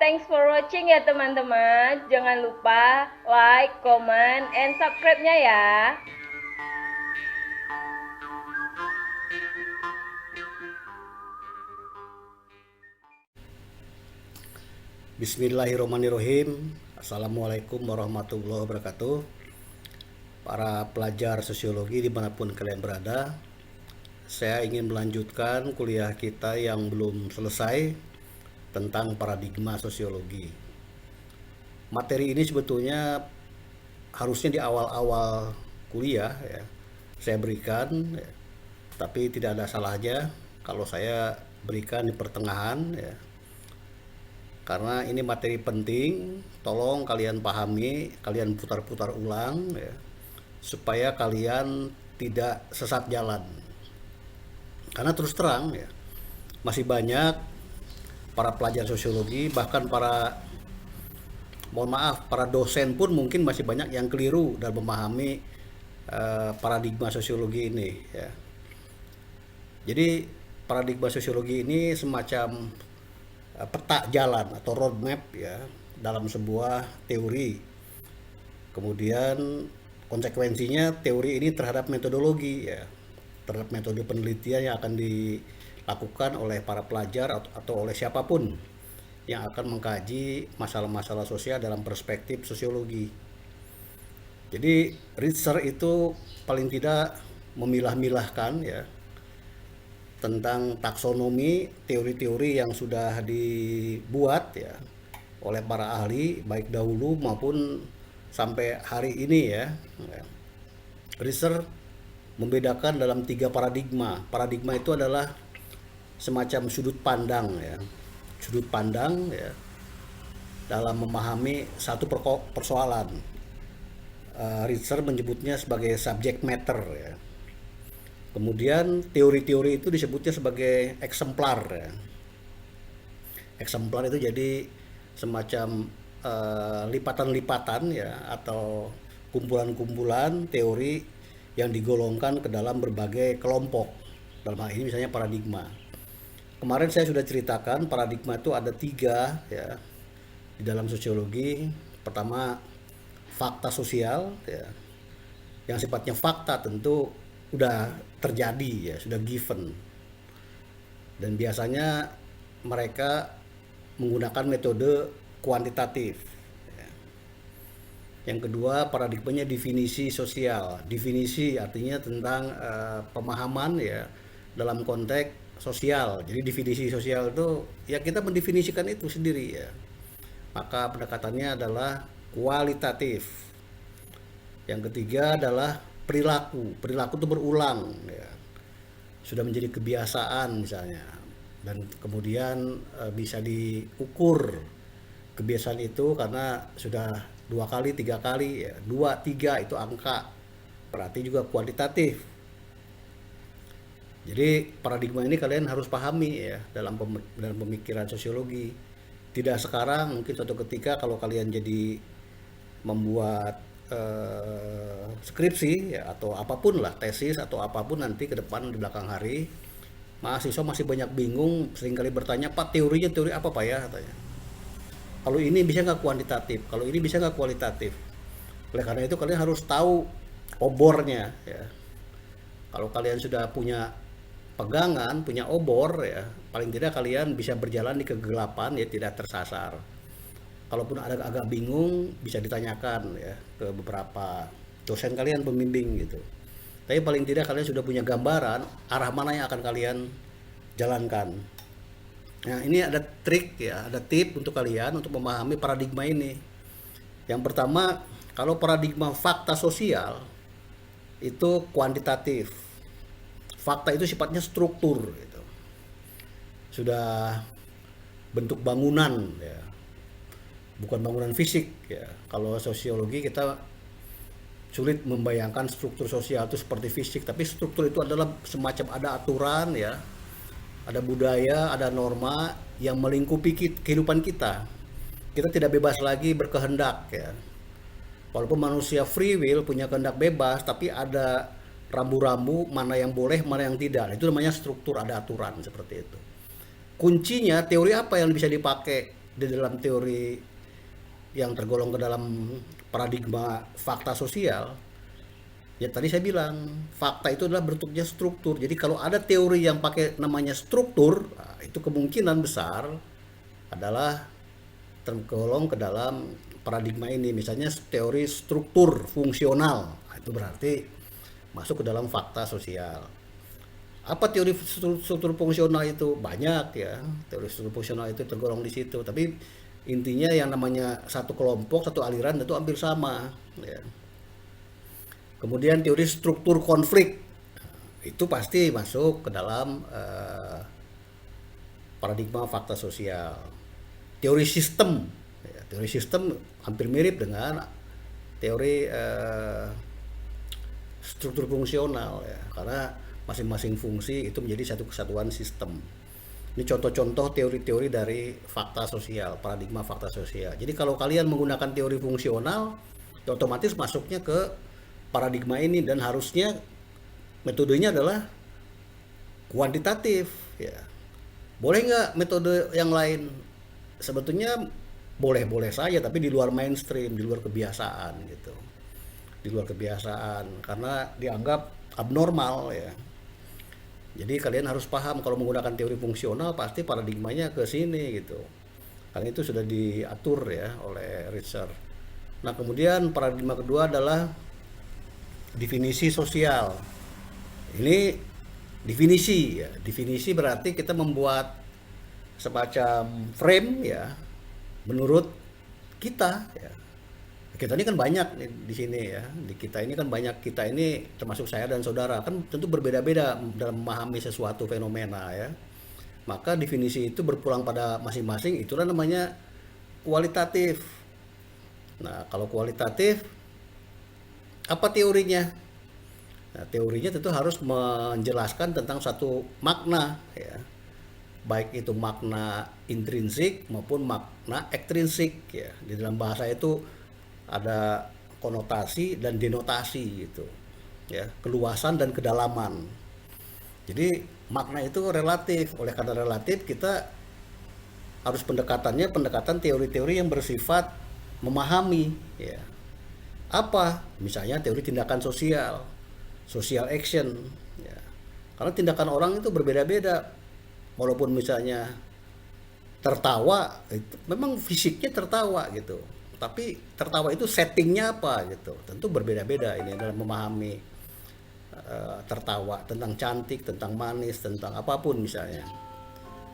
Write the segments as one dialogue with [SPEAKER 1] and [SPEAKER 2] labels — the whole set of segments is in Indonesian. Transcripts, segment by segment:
[SPEAKER 1] Thanks for watching ya teman-teman. Jangan lupa like, comment, and subscribe-nya ya.
[SPEAKER 2] Bismillahirrahmanirrahim. Assalamualaikum warahmatullahi wabarakatuh. Para pelajar sosiologi dimanapun kalian berada, saya ingin melanjutkan kuliah kita yang belum selesai tentang paradigma sosiologi. Materi ini sebetulnya harusnya di awal-awal kuliah ya, saya berikan ya, tapi tidak ada salahnya kalau saya berikan di pertengahan ya, karena ini materi penting. Tolong kalian pahami, kalian putar-putar ulang ya, supaya kalian tidak sesat jalan. Karena terus terang ya, masih banyak para pelajar sosiologi, bahkan para dosen pun mungkin masih banyak yang keliru dalam memahami paradigma sosiologi ini ya. Jadi paradigma sosiologi ini semacam peta jalan atau roadmap ya dalam sebuah teori. Kemudian konsekuensinya teori ini terhadap metodologi ya, terhadap metode penelitian yang akan dilakukan oleh para pelajar atau oleh siapapun yang akan mengkaji masalah-masalah sosial dalam perspektif sosiologi. Jadi research itu paling tidak memilah-milahkan ya tentang taksonomi, teori-teori yang sudah dibuat ya oleh para ahli baik dahulu maupun sampai hari ini ya. Research membedakan dalam 3 paradigma. Paradigma itu adalah semacam sudut pandang ya. Sudut pandang ya dalam memahami satu persoalan. Research menyebutnya sebagai subject matter ya. Kemudian teori-teori itu disebutnya sebagai eksemplar ya. Eksemplar itu jadi semacam lipatan-lipatan ya atau kumpulan-kumpulan teori yang digolongkan ke dalam berbagai kelompok. Dalam hal ini misalnya paradigma. Kemarin saya sudah ceritakan paradigma itu ada 3 ya di dalam sosiologi. Pertama fakta sosial ya. Yang sifatnya fakta tentu udah terjadi ya, sudah given. Dan biasanya mereka menggunakan metode kuantitatif. Ya. Yang kedua paradigmanya definisi sosial. Definisi artinya tentang pemahaman ya dalam konteks sosial. Jadi definisi sosial itu ya kita mendefinisikan itu sendiri ya. Maka pendekatannya adalah kualitatif. Yang ketiga adalah perilaku. Perilaku itu berulang ya. Sudah menjadi kebiasaan misalnya. Dan kemudian bisa diukur kebiasaan itu karena sudah 2 kali, 3 kali ya. 2, 3 itu angka. Berarti juga kuantitatif. Jadi paradigma ini kalian harus pahami ya dalam pemikiran sosiologi. Tidak sekarang, mungkin suatu ketika kalau kalian jadi membuat skripsi ya, atau apapun lah, tesis atau apapun nanti ke depan di belakang hari, mahasiswa masih banyak bingung, seringkali bertanya, Pak teorinya teori apa Pak ya, katanya. Kalau ini bisa nggak kuantitatif, kalau ini bisa nggak kualitatif. Oleh karena itu kalian harus tahu obornya ya. Kalau kalian sudah punya pegangan, punya obor ya, paling tidak kalian bisa berjalan di kegelapan ya, tidak tersasar. Kalaupun agak bingung bisa ditanyakan ya ke beberapa dosen kalian pembimbing gitu. Tapi paling tidak kalian sudah punya gambaran arah mana yang akan kalian jalankan. Nah, ini ada trik ya, ada tip untuk kalian untuk memahami paradigma ini. Yang pertama, kalau paradigma fakta sosial itu kuantitatif. Fakta itu sifatnya struktur gitu. Sudah bentuk bangunan ya, bukan bangunan fisik ya. Kalau sosiologi kita sulit membayangkan struktur sosial itu seperti fisik, tapi struktur itu adalah semacam ada aturan ya, ada budaya, ada norma yang melingkupi kehidupan kita. Kita tidak bebas lagi berkehendak ya. Walaupun manusia free will punya kehendak bebas, tapi ada rambu-rambu mana yang boleh, mana yang tidak. Itu namanya struktur, ada aturan seperti itu. Kuncinya teori apa yang bisa dipakai di dalam teori yang tergolong ke dalam paradigma fakta sosial, ya tadi saya bilang fakta itu adalah bentuknya struktur. Jadi kalau ada teori yang pakai namanya struktur, nah, itu kemungkinan besar adalah tergolong ke dalam paradigma ini. Misalnya teori struktur fungsional, nah, itu berarti masuk ke dalam fakta sosial. Apa teori struktur fungsional itu? Banyak ya. Teori struktur fungsional itu tergolong di situ. Tapi intinya yang namanya satu kelompok, satu aliran itu hampir sama. Ya. Kemudian teori struktur konflik itu pasti masuk ke dalam paradigma fakta sosial. Teori sistem, ya, teori sistem hampir mirip dengan teori struktur fungsional ya, karena masing-masing fungsi itu menjadi satu kesatuan sistem. Ini contoh-contoh teori-teori dari fakta sosial, paradigma fakta sosial. Jadi kalau kalian menggunakan teori fungsional, ya otomatis masuknya ke paradigma ini, dan harusnya metodenya adalah kuantitatif. Ya. Boleh nggak metode yang lain? Sebetulnya boleh-boleh saja, tapi di luar mainstream, di luar kebiasaan gitu. Di luar kebiasaan, karena dianggap abnormal ya. Jadi kalian harus paham kalau menggunakan teori fungsional pasti paradigmanya ke sini gitu. Karena itu sudah diatur ya oleh Richard. Nah, kemudian paradigma kedua adalah definisi sosial. Ini definisi ya. Definisi berarti kita membuat semacam frame ya menurut kita ya. Kita ini kan banyak di sini ya, di kita ini kan banyak, kita ini termasuk saya dan saudara kan tentu berbeda-beda dalam memahami sesuatu fenomena ya. Maka definisi itu berpulang pada masing-masing, itulah namanya kualitatif. Nah, kalau kualitatif apa teorinya? Nah, teorinya tentu harus menjelaskan tentang satu makna ya. Baik itu makna intrinsik maupun makna ekstrinsik ya. Di dalam bahasa itu ada konotasi dan denotasi gitu ya, keluasan dan kedalaman. Jadi makna itu relatif, oleh karena relatif kita harus pendekatan teori-teori yang bersifat memahami ya. Apa misalnya teori tindakan sosial, social action ya. Karena tindakan orang itu berbeda-beda, walaupun misalnya tertawa itu memang fisiknya tertawa gitu, tapi tertawa itu settingnya apa gitu, tentu berbeda-beda ini dalam memahami tertawa, tentang cantik, tentang manis, tentang apapun misalnya.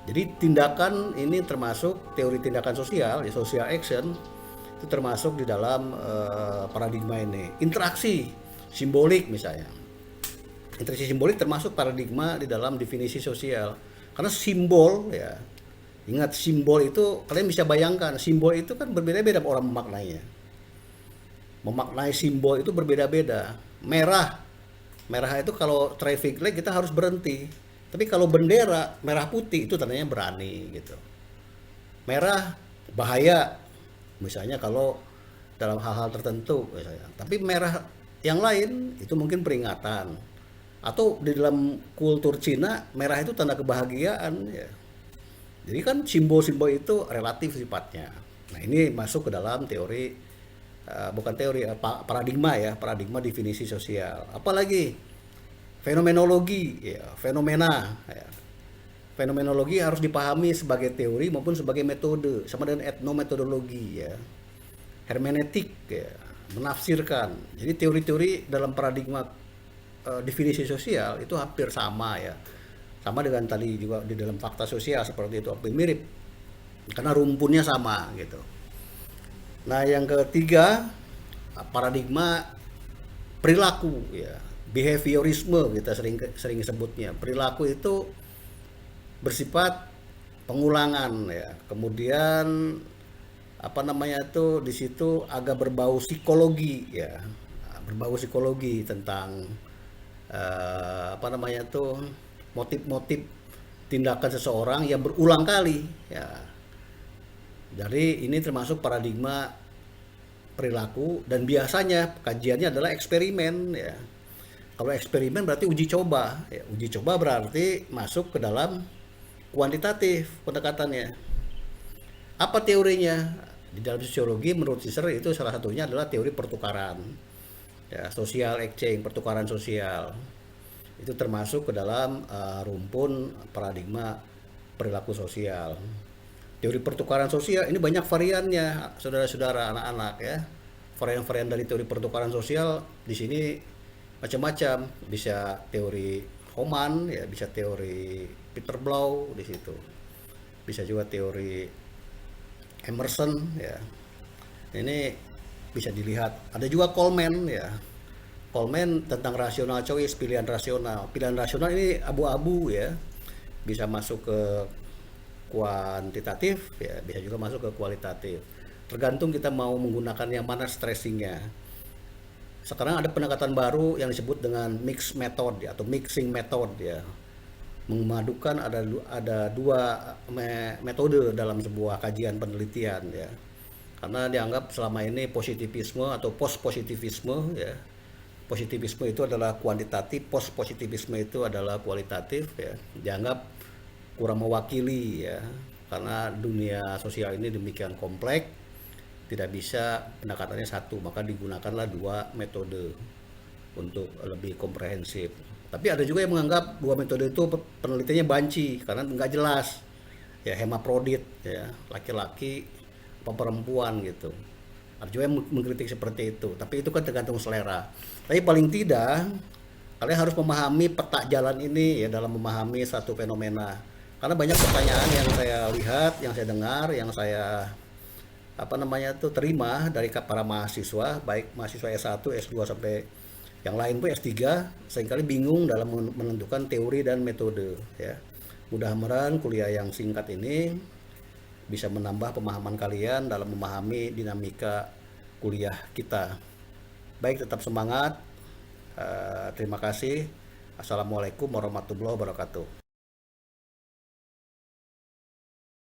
[SPEAKER 2] Jadi tindakan ini termasuk teori tindakan sosial, ya, social action itu termasuk di dalam paradigma ini. Interaksi simbolik misalnya, interaksi simbolik termasuk paradigma di dalam definisi sosial, karena simbol ya. Ingat, simbol itu kalian bisa bayangkan, simbol itu kan berbeda-beda orang memaknainya. Memaknai simbol itu berbeda-beda. Merah itu kalau traffic light kita harus berhenti. Tapi kalau bendera merah putih itu tandanya berani gitu. Merah bahaya misalnya kalau dalam hal-hal tertentu misalnya. Tapi merah yang lain itu mungkin peringatan. Atau di dalam kultur Cina merah itu tanda kebahagiaan ya. Jadi kan simbol-simbol itu relatif sifatnya. Nah, ini masuk ke dalam teori, bukan teori, paradigma ya, paradigma definisi sosial. Apalagi fenomenologi, ya, fenomena. Ya. Fenomenologi harus dipahami sebagai teori maupun sebagai metode, sama dengan etnometodologi ya. Hermeneutik ya, menafsirkan. Jadi teori-teori dalam paradigma definisi sosial itu hampir sama ya. Sama dengan tadi juga di dalam fakta sosial seperti itu, hampir mirip karena rumpunnya sama gitu. Nah, yang ketiga paradigma perilaku ya, behaviorisme kita sering sebutnya. Perilaku itu bersifat pengulangan ya, kemudian apa namanya tuh di situ agak berbau psikologi ya, berbau psikologi tentang apa namanya tuh motif-motif tindakan seseorang yang berulang kali ya. Jadi ini termasuk paradigma perilaku, dan biasanya kajiannya adalah eksperimen ya. Kalau eksperimen berarti uji coba ya. Uji coba berarti masuk ke dalam kuantitatif pendekatannya. Apa teorinya? Di dalam sosiologi menurut Sisser itu salah satunya adalah teori pertukaran. Ya, social exchange, pertukaran sosial. Itu termasuk ke dalam rumpun paradigma perilaku sosial. Teori pertukaran sosial ini banyak variannya, saudara-saudara, anak-anak ya. Varian-varian dari teori pertukaran sosial di sini macam-macam. Bisa teori Homan, ya, bisa teori Peter Blau di situ. Bisa juga teori Emerson, ya. Ini bisa dilihat. Ada juga Coleman, ya. Coleman tentang rasional choice, pilihan rasional. Pilihan rasional ini abu-abu, ya. Bisa masuk ke kuantitatif, ya, bisa juga masuk ke kualitatif. Tergantung kita mau menggunakan yang mana stressingnya. Sekarang ada pendekatan baru yang disebut dengan mix method, ya, atau mixing method, ya. Memadukan ada dua metode dalam sebuah kajian penelitian, ya. Karena dianggap selama ini positivisme atau post positivisme, ya. Positivisme itu adalah kuantitatif, post positivisme itu adalah kualitatif, ya. Dianggap kurang mewakili, ya. Karena dunia sosial ini demikian kompleks, tidak bisa pendekatannya satu, maka digunakanlah dua metode untuk lebih komprehensif. Tapi ada juga yang menganggap dua metode itu penelitiannya banci karena nggak jelas, ya, hemaprodit, ya, laki-laki apa perempuan gitu. Ada juga yang mengkritik seperti itu, tapi itu kan tergantung selera. Tapi paling tidak kalian harus memahami peta jalan ini, ya, dalam memahami satu fenomena. Karena banyak pertanyaan yang saya lihat, yang saya dengar, yang saya terima dari para mahasiswa, baik mahasiswa S1, S2 sampai yang lain pun S3, seringkali bingung dalam menentukan teori dan metode, ya. Mudah-mudahan kuliah yang singkat ini bisa menambah pemahaman kalian dalam memahami dinamika kuliah kita. Baik, tetap semangat. Terima kasih. Assalamualaikum warahmatullahi wabarakatuh.